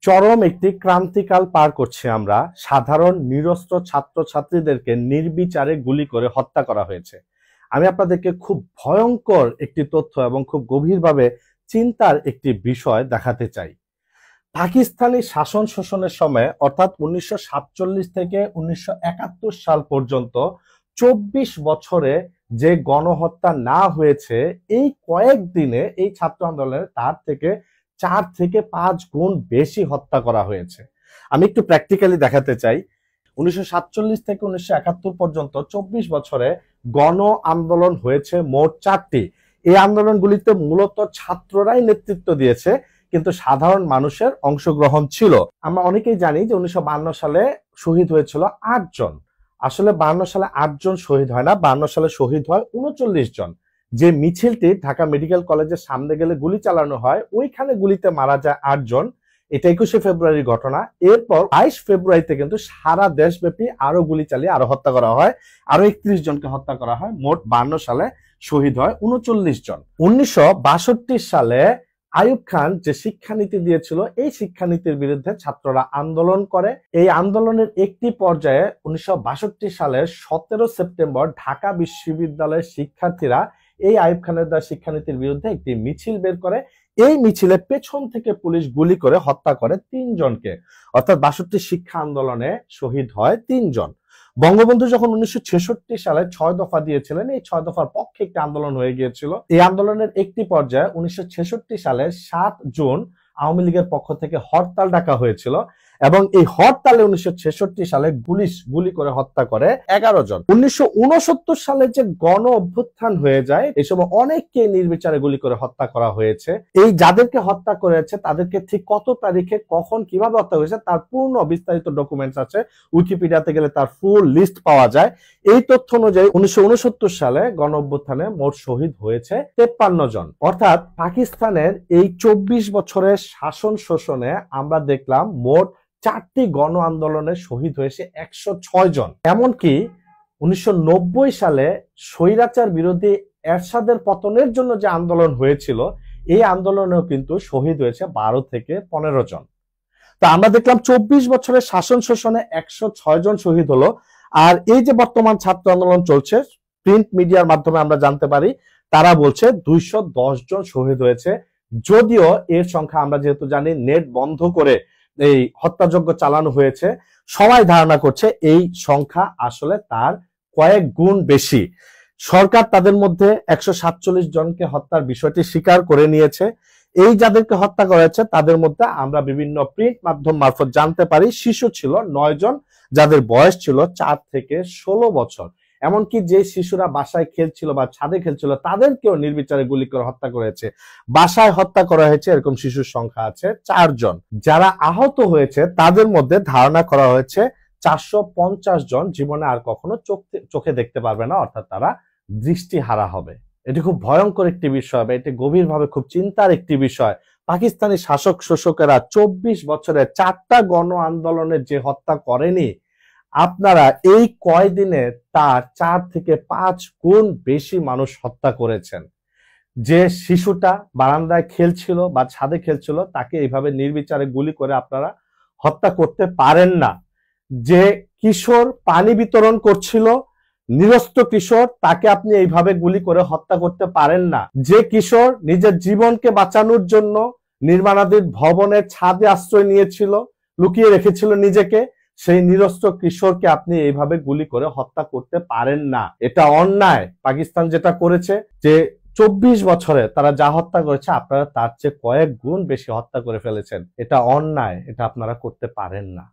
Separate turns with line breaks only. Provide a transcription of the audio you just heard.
চরম একটি ক্রান্তিকাল পার করছি আমরা। সাধারণ নিরস্ত্র ছাত্রছাত্রীদেরকে নির্বিচারে গুলি করে হত্যা করা হয়েছে। আমি আপনাদেরকে খুব ভয়ঙ্কর একটি তথ্য এবং খুব গভীরভাবে চিন্তার একটি বিষয় দেখাতে চাই। পাকিস্তানি শাসন শোষণের সময় অর্থাৎ 1947 থেকে 1971 সাল পর্যন্ত 24 বছরে যে গণহত্যা না হয়েছে, এই কয়েকদিনে এই ছাত্র আন্দোলনে তার থেকে 4 থেকে 5 গুণ বেশি হত্যা করা হয়েছে। আমি একটু প্র্যাকটিক্যালি দেখাতে চাই। 1947 থেকে 1971 পর্যন্ত 24 বছরে গণ আন্দোলন হয়েছে মোট 4টি। এই আন্দোলনগুলিতে মূলত ছাত্ররাই নেতৃত্ব দিয়েছে, কিন্তু সাধারণ মানুষের অংশগ্রহণ ছিল। আমরা অনেকেই জানি যে 1952 সালে শহীদ হয়েছিল 8 জন। আসলে 52 সালে 8 জন শহীদ হয় না, 52 সালে শহীদ হয় 39 জন। যে মিছিলটি ঢাকা মেডিকেল কলেজের সামনে গেলে গুলি চালানো হয়, ওইখানে গুলিতে মারা যায় 8 জন। এটা 21শে ফেব্রুয়ারির ঘটনা। এরপর 22 ফেব্রুয়ারিতে কিন্তু সারা দেশব্যাপী আরো গুলি চালিয়ে আরো হত্যা করা হয়, আরো 31 জনকে হত্যা করা হয়। মোট 52 সালে শহীদ হয় 39 জন। 1962 সালে আইয়ুব খান যে শিক্ষানীতি দিয়েছিল, এই শিক্ষানীতির বিরুদ্ধে ছাত্ররা আন্দোলন করে। এই আন্দোলনের একটি পর্যায়ে 1962 সালের 17 সেপ্টেম্বর ঢাকা বিশ্ববিদ্যালয়ের শিক্ষার্থীরা এই আইয়ুব খানের দেওয়া শিক্ষানীতির বিরুদ্ধে একটি মিছিল বের করে। এই মিছিলে পেছন থেকে পুলিশ গুলি করে হত্যা করে 3 জনকে, অর্থাৎ 62 শিক্ষা আন্দোলনে শহীদ হয় 3 জন। বঙ্গবন্ধু যখন 1966 সালে 6 দফা দিয়েছিলেন, এই 6 দফার পক্ষে একটি আন্দোলন হয়ে গিয়েছিল। এই আন্দোলনের একটি পর্যায়ে 1966 সালের 7 জুন আওয়ামী লীগের পক্ষ থেকে হরতাল ডাকা হয়েছিল এবং এই হরতালে 1966 সালে পুলিশ গুলি করে হত্যা করে 11 জন। 1969 সালে যে গণ অভ্যুত্থান হয়ে যায়, এই সময় অনেককে নির্বিচারে গুলি করে হত্যা করা হয়েছে। এই যাদেরকে হত্যা করেছে তাদেরকে ঠিক কত তারিখে কখন কিভাবে হত্যা হয়েছে তার পূর্ণ বিস্তারিত ডকুমেন্টস আছে। উইকিপিডিয়াতে গেলে তার ফুল লিস্ট পাওয়া যায়। এই তথ্য অনুযায়ী 1969 সালে গণ অভ্যুত্থানে মোট শহীদ হয়েছে 53 জন। অর্থাৎ পাকিস্তানের এই 24 বছরের শাসন শোষণে আমরা দেখলাম মোট 4টি গণ আন্দোলনে শহীদ হয়েছে 106 জন। এমনকি 1990 সালে স্বৈরাচার বিরোধী এরশাদের পতনের জন্য যে আন্দোলন হয়েছিল, এই আন্দোলনেও কিন্তু শহীদ হয়েছে 12 থেকে 15 জন। তো আমরা দেখলাম 24 বছরের শাসন শোষণে 106 জন শহীদ হলো। আর এই যে বর্তমান ছাত্র আন্দোলন চলছে, প্রিন্ট মিডিয়ার মাধ্যমে আমরা জানতে পারি তারা বলছে 210 জন শহীদ হয়েছে। যদিও এর সংখ্যা আমরা যেহেতু জানি নেট বন্ধ করে এই হত্যাযজ্ঞ চালানো হয়েছে, সবাই ধারণা করছে এই সংখ্যা আসলে তার কয়েক গুণ বেশি। সরকার তাদের মধ্যে 147 জনকে হত্যার বিষয়টি স্বীকার করে নিয়েছে। এই যাদেরকে হত্যা করেছে তাদের মধ্যে আমরা বিভিন্ন প্রিন্ট মাধ্যম মারফত জানতে পারি শিশু ছিল 9 জন, যাদের বয়স ছিল 4 থেকে 16 বছর। এমনকি যে শিশুরা বাসায় খেলছিল বা ছাদে খেলছিল তাদেরকেও নির্বিচারে গুলি করে হত্যা করেছে। বাসায় হত্যা করা হয়েছে এরকম শিশুর সংখ্যা আছে 4 জন। যারা আহত হয়েছে তাদের মধ্যে ধারণা করা হয়েছে 450 জন জীবনে আর কখনো চোখে দেখতে পারবে না, অর্থাৎ তারা দৃষ্টিহারা হবে। এটি খুব ভয়ঙ্কর একটি বিষয়, এটি গভীরভাবে খুব চিন্তার একটি বিষয়। পাকিস্তানি শাসক শোষকেরা 24 বছরে 4টা গণ আন্দোলনের যে হত্যা করেনি, আপনারা এই কয়দিনে তার 4 থেকে 5 গুণ বেশি মানুষ হত্যা করেছেন। যে শিশুটা বারান্দায় খেলছিল বা ছাদে খেলছিল তাকে এইভাবে নির্বিচারে গুলি করে আপনারা হত্যা করতে পারেন না। যে কিশোর পানি বিতরণ করছিল, নিরস্ত্র কিশোর, তাকে আপনি এইভাবে গুলি করে হত্যা করতে পারেন না। যে কিশোর নিজের জীবনকে বাঁচানোর জন্য নির্মাণাধীন ভবনের ছাদে আশ্রয় নিয়েছিল, লুকিয়ে রেখেছিল নিজেকে, সেই নিরস্ত্র কিশোরকে আপনি এইভাবে গুলি করে হত্যা করতে পারেন না। এটা অন্যায়। পাকিস্তান যেটা করেছে, যে 24 বছরে তারা যা হত্যা করেছে আপনারা তার চেয়ে কয়েক গুণ বেশি হত্যা করে ফেলেছেন। এটা অন্যায়, এটা আপনারা করতে পারেন না।